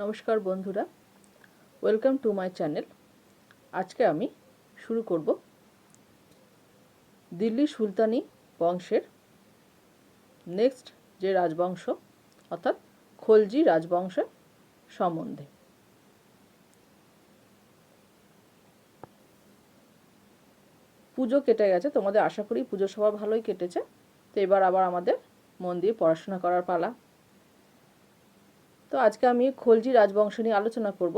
নমস্কার বন্ধুরা, welcome to my channel. আজকে আমি শুরু করব দিল্লি সুলতানি বংশের নেক্সট যে রাজবংশ অর্থাৎ খলজি রাজবংশের সম্বন্ধে। পুজো কেটে গেছে, তোমাদের আশা করি পুজো সবার ভালোই কেটেছে। তো এবার আবার আমাদের মন দিয়ে পড়াশোনা করার পালা। তো আজকে আমি খলজি রাজবংশ নিয়ে আলোচনা করব।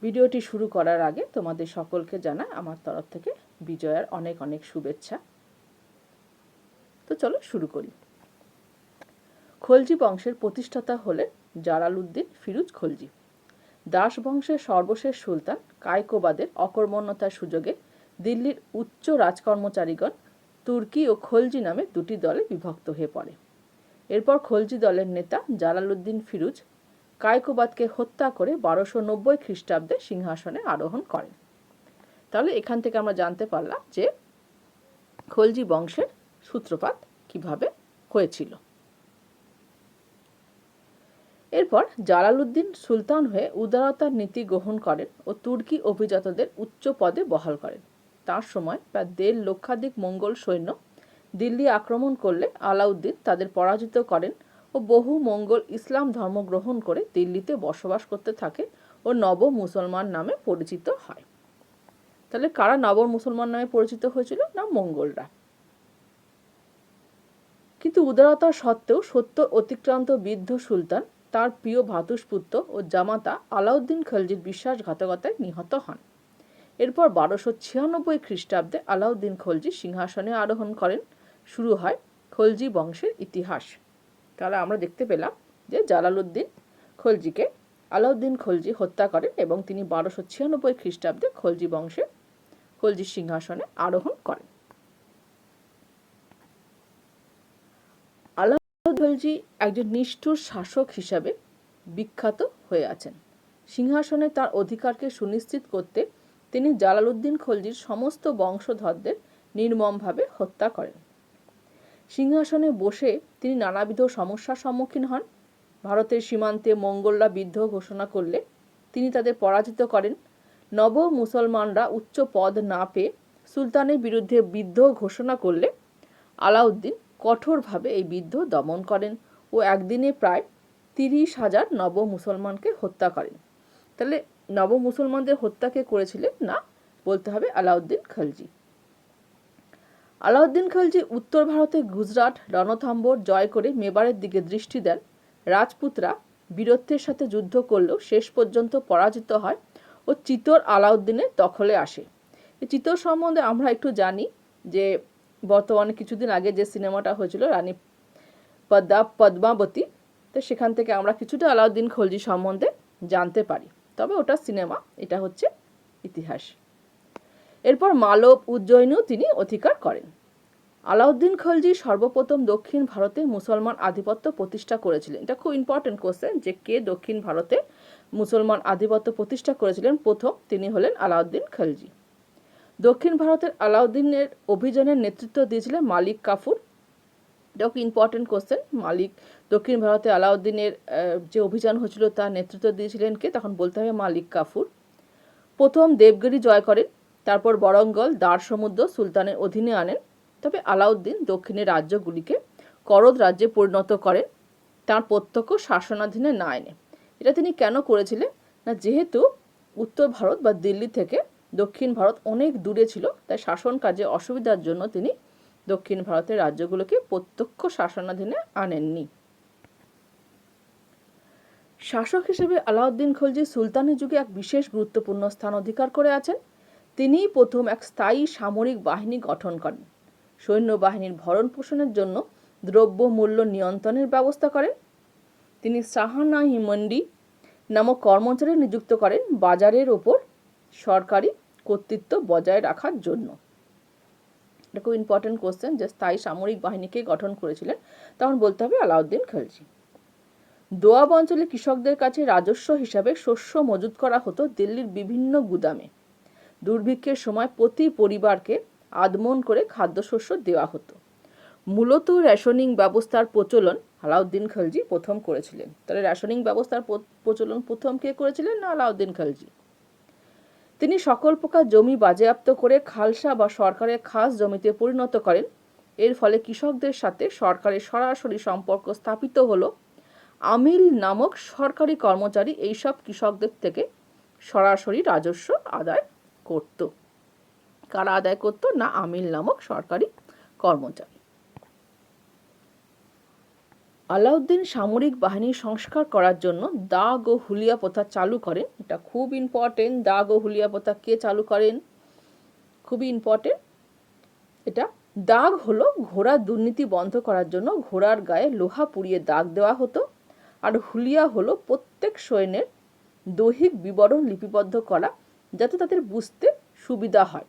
ভিডিওটি শুরু করার আগে তোমাদের সকলকে জানাই আমার তরফ থেকে বিজয়ার অনেক অনেক শুভেচ্ছা। তো চলো শুরু করি। খলজি বংশের প্রতিষ্ঠাতা হলেন জালালুদ্দিন ফিরোজ খলজি। দাস বংশের সর্বশেষ সুলতান কায়কোবাদের অকর্মণ্যতার সুযোগে দিল্লির উচ্চ রাজকর্মচারীগণ তুর্কি ও খলজি নামে দুটি দলে বিভক্ত হয়ে পড়ে। এরপর খলজি দলের নেতা জালালুদ্দিন ফিরোজ কায়কোবাদকে হত্যা করে 1290 খ্রিস্টাব্দে সিংহাসনে আরোহণ করেন। তাহলে এখান থেকে আমরা জানতে পারলাম যে খলজি বংশের সূত্রপাত কিভাবে হয়েছিল। এরপর জালালুদ্দিন সুলতান হয়ে উদারতার নীতি গ্রহণ করেন ও তুর্কি অভিজাতদের উচ্চ পদে বহাল করেন। তার সময় প্রায় 1.5 লক্ষাধিক মঙ্গল সৈন্য দিল্লি আক্রমণ করলে আলাউদ্দিন তাদের পরাজিত করেন ও বহু মঙ্গল ইসলাম ধর্ম গ্রহণ করে দিল্লিতে বসবাস করতে থাকে ও নব মুসলমান নামে পরিচিত হয়। তাহলে কারা নব মুসলমান নামে পরিচিত হয়েছিল? না, মঙ্গলরা। কিন্তু উদারতা সত্ত্বেও সত্য অতিক্রান্ত বৃদ্ধ সুলতান তার প্রিয় ভ্রাতুষ্পুত্র ও জামাতা আলাউদ্দিন খলজির বিশ্বাসঘাতকতায় নিহত হন। এরপর 1296 খ্রিস্টাব্দে আলাউদ্দিন খলজি সিংহাসনে আরোহণ করেন। শুরু হয় খলজি বংশের ইতিহাস। তাহলে আমরা দেখতে পেলাম যে জালালুদ্দিন খলজিকে আলাউদ্দিন খলজি হত্যা করেন এবং তিনি 1296 খ্রিস্টাব্দে খলজি বংশে খলজির সিংহাসনে আরোহণ করেন। আলাউদ্দিন খলজি একজন নিষ্ঠুর শাসক হিসাবে বিখ্যাত হয়ে আছেন। সিংহাসনে তার অধিকারকে সুনিশ্চিত করতে তিনি জালালুদ্দিন খলজির সমস্ত বংশধরদের নির্মমভাবে হত্যা করেন। সিংহাসনে বসে তিনি নানাবিধ সমস্যার সম্মুখীন হন। ভারতের সীমান্তে মঙ্গলরা বিদ্রোহ ঘোষণা করলে তিনি তাদের পরাজিত করেন। নব মুসলমানরা উচ্চ পদ না পেয়ে সুলতানের বিরুদ্ধে বিদ্রোহ ঘোষণা করলে আলাউদ্দিন কঠোরভাবে এই বিদ্রোহ দমন করেন ও একদিনে প্রায় 30,000 নব মুসলমানকে হত্যা করেন। তাহলে নব মুসলমানদের হত্যাকে করেছিলেন? না, বলতে হবে আলাউদ্দিন খলজি। আলাউদ্দিন খলজি উত্তর ভারতে গুজরাট রণথম্বর জয় করে মেবারের দিকে দৃষ্টি দেন। রাজপুতরা বীরত্বের সাথে যুদ্ধ করলেও শেষ পর্যন্ত পরাজিত হয় ও চিতোর আলাউদ্দিনের দখলে আসে। এই চিতোর সম্বন্ধে আমরা একটু জানি যে বর্তমানে কিছুদিন আগে যে সিনেমাটা হয়েছিল রানী পদ্মাবতী, তো সেখান থেকে আমরা কিছুটা আলাউদ্দিন খলজি সম্বন্ধে জানতে পারি। তবে ওটা সিনেমা, এটা হচ্ছে ইতিহাস। এরপর মালব উজ্জয়িনীও তিনি অধিকার করেন। আলাউদ্দিন খলজি সর্বপ্রথম দক্ষিণ ভারতে মুসলমান আধিপত্য প্রতিষ্ঠা করেছিলেন। এটা খুব ইম্পর্টেন্ট কোশ্চেন যে কে দক্ষিণ ভারতে মুসলমান আধিপত্য প্রতিষ্ঠা করেছিলেন। প্রথম তিনি হলেন আলাউদ্দিন খলজি। দক্ষিণ ভারতের আলাউদ্দিনের অভিযানের নেতৃত্ব দিয়েছিলেন মালিক কাফুর। এটাও কি ইম্পর্টেন্ট কোশ্চেন। দক্ষিণ ভারতে আলাউদ্দিনের যে অভিযান হয়েছিল তার নেতৃত্ব দিয়েছিলেন কে? তখন বলতে হবে মালিক কাফুর। প্রথম দেবগিরি জয় করেন, তারপর বরঙ্গল দার সমুদ্র সুলতানের অধীনে আনেন। তবে আলাউদ্দিন দক্ষিণের রাজ্যগুলিকে করদ রাজ্যে পরিণত করেন, তার প্রত্যক্ষ শাসনাধীনে না এনে। এটা তিনি কেন করেছিলেন? না, যেহেতু উত্তর ভারত বা দিল্লি থেকে দক্ষিণ ভারত অনেক দূরে ছিল, তাই শাসন কাজে অসুবিধার জন্য তিনি দক্ষিণ ভারতের রাজ্যগুলোকে প্রত্যক্ষ শাসনাধীনে আনেননি। শাসক হিসেবে আলাউদ্দিন খলজি সুলতানের যুগে এক বিশেষ গুরুত্বপূর্ণ স্থান অধিকার করে আছেন। তিনিই প্রথম এক স্থায়ী সামরিক বাহিনী গঠন করেন। সৈন্যবাহিনীর ভরণ পোষণের জন্য দ্রব্য মূল্য নিয়ন্ত্রণের ব্যবস্থা করেন। তিনি সাহানাই মন্ডি নামক কর্মচারী নিযুক্ত করেন বাজারের ওপর সরকারি কর্তৃত্ব বজায় রাখার জন্য। এটা খুব ইম্পর্টেন্ট কোশ্চেন যে স্থায়ী সামরিক বাহিনীকে গঠন করেছিলেন, তখন বলতে হবে আলাউদ্দিন খলজি। দোয়াব অঞ্চলে কৃষকদের কাছে রাজস্ব হিসাবে শস্য মজুত করা হতো দিল্লির বিভিন্ন গুদামে। দুর্ভিক্ষের সময় প্রতি পরিবারকে আধমন করে খাদ্যশস্য দেওয়া হতো। মূলত রেশনিং ব্যবস্থার প্রচলন আলাউদ্দিন খলজি প্রথম করেছিলেন। তাহলে রেশনিং ব্যবস্থার প্রচলন প্রথম কে করেছিলেন? না আলাউদ্দিন খলজি। তিনি সকল প্রকার জমি বাজেয়াপ্ত করে খালসা বা সরকারের খাস জমিতে পরিণত করেন। এর ফলে কৃষকদের সাথে সরকারের সরাসরি সম্পর্ক স্থাপিত হলো। আমিল নামক সরকারি কর্মচারী এইসব কৃষকদের থেকে সরাসরি রাজস্ব আদায় করত। কারা আদায় করত? না আমিল নামক সরকারি কর্মচারী। আলাউদ্দিন সামরিক বাহিনী সংস্কার করার জন্য দাগ ও হুলিয়া প্রথা চালু করেন। এটা খুব ইম্পর্টেন্ট। দাগ ও হুলিয়া প্রথা কে চালু করেন? খুবই ইম্পর্টেন্ট। এটা দাগ হলো ঘোড়া দুর্নীতি বন্ধ করার জন্য ঘোড়ার গায়ে লোহা পুড়িয়ে দাগ দেওয়া হতো। আর হুলিয়া হলো প্রত্যেক সৈন্যের দৈহিক বিবরণ লিপিবদ্ধ করা, যাতে তাদের বুঝতে সুবিধা হয়।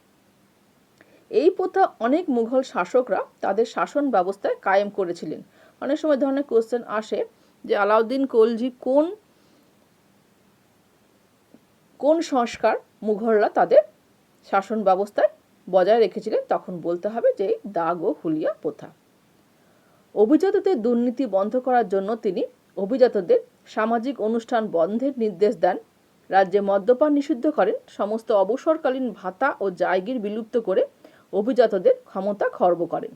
এই প্রথা অনেক মুঘল শাসকরা তাদের শাসন ব্যবস্থায় কায়েম করেছিলেন। অনেক সময় ধরনের কোশ্চেন আসে যে আলাউদ্দিন খলজি কোন সংস্কার মুঘলরা তাদের শাসন ব্যবস্থায় বজায় রেখেছিলেন, তখন বলতে হবে যে দাগ ও হুলিয়া প্রথা। অভিজাতদের দুর্নীতি বন্ধ করার জন্য তিনি অভিজাতদের সামাজিক অনুষ্ঠান বন্ধের নির্দেশ দেন। রাজ্যে মদ্যপান নিষিদ্ধ করেন। সমস্ত অবসরকালীন ভাতা ও জায়গির বিলুপ্ত করে অভিজাতদের ক্ষমতা খর্ব করেন।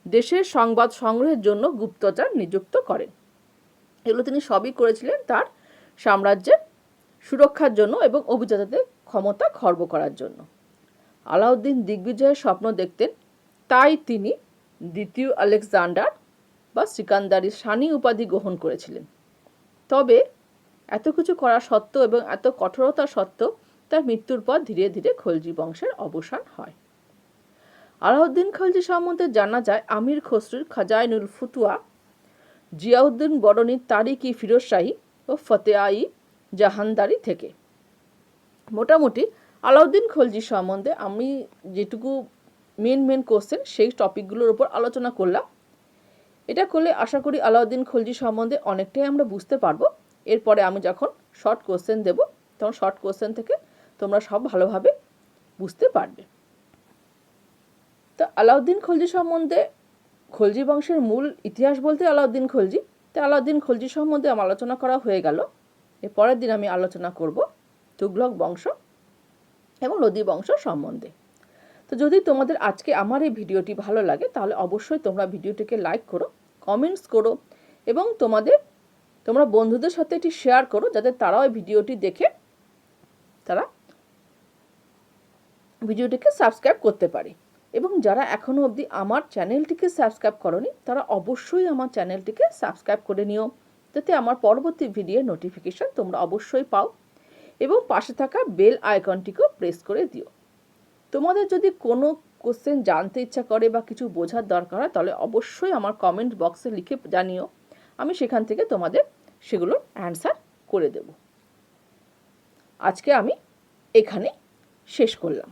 দেশের সংবাদ সংগ্রহের জন্য গুপ্তচর নিযুক্ত করেন। এগুলো তিনি সবই করেছিলেন তার সাম্রাজ্যের সুরক্ষার জন্য এবং অভিজাতদের ক্ষমতা খর্ব করার জন্য। আলাউদ্দিন দিগ্বিজয়ের স্বপ্ন দেখতেন, তাই তিনি দ্বিতীয় আলেকজান্ডার বা সিকান্দারি শানি উপাধি গ্রহণ করেছিলেন। তবে এত কিছু করা সত্ত্বেও এবং এত কঠোরতা সত্ত্বেও তার মৃত্যুর পর ধীরে ধীরে খলজি বংশের অবসান হয়। আলাউদ্দিন খলজি সম্বন্ধে জানা যায় আমির খসরুর খাজাইনুল ফুতুয়া, জিয়াউদ্দিন বরনির তারিক-ই ফিরোজ শাহী ও ফতে-ই জাহানদারি থেকে। মোটামুটি আলাউদ্দিন খলজি সম্বন্ধে আমি যেটুকু মেন কোশ্চেন সেই টপিকগুলোর উপর আলোচনা করলাম। এটা করলে আশা করি আলাউদ্দিন খলজি সম্বন্ধে অনেকটাই আমরা বুঝতে পারবো। এরপরে আমি যখন শর্ট কোশ্চেন দেব তখন শর্ট কোশ্চেন থেকে তোমরা সব ভালোভাবে বুঝতে পারবে। তো আলাউদ্দিন খলজি সম্বন্ধে, খলজি বংশের মূল ইতিহাস বলতে আলাউদ্দিন খলজি। তো আলাউদ্দিন খলজি সম্বন্ধে আমার আলোচনা করা হয়ে গেল। এর পরের দিন আমি আলোচনা করব তুগলক বংশ এবং লোদি বংশ সম্বন্ধে। তো যদি তোমাদের আজকে আমার এই ভিডিওটি ভালো লাগে তাহলে অবশ্যই তোমরা ভিডিওটিকে লাইক করো, কমেন্টস করো এবং তোমরা বন্ধুদের সাথে এটি শেয়ার করো, যাতে তারাও এই ভিডিওটি দেখে তারা ভিডিওটিকে সাবস্ক্রাইব করতে পারে। এবং যারা এখনও অবধি আমার চ্যানেলটিকে সাবস্ক্রাইব করনি তারা অবশ্যই আমার চ্যানেলটিকে সাবস্ক্রাইব করে নিও, যাতে আমার পরবর্তী ভিডিওর নোটিফিকেশন তোমরা অবশ্যই পাও এবং পাশে থাকা বেল আইকনটিকেও প্রেস করে দিও। তোমাদের যদি কোনো কোশ্চেন জানতে ইচ্ছা করে বা কিছু বোঝার দরকার হয় তাহলে অবশ্যই আমার কমেন্ট বক্সে লিখে জানিও, আমি সেখান থেকে তোমাদের সেগুলোর অ্যান্সার করে দেব। আজকে আমি এখানে শেষ করলাম।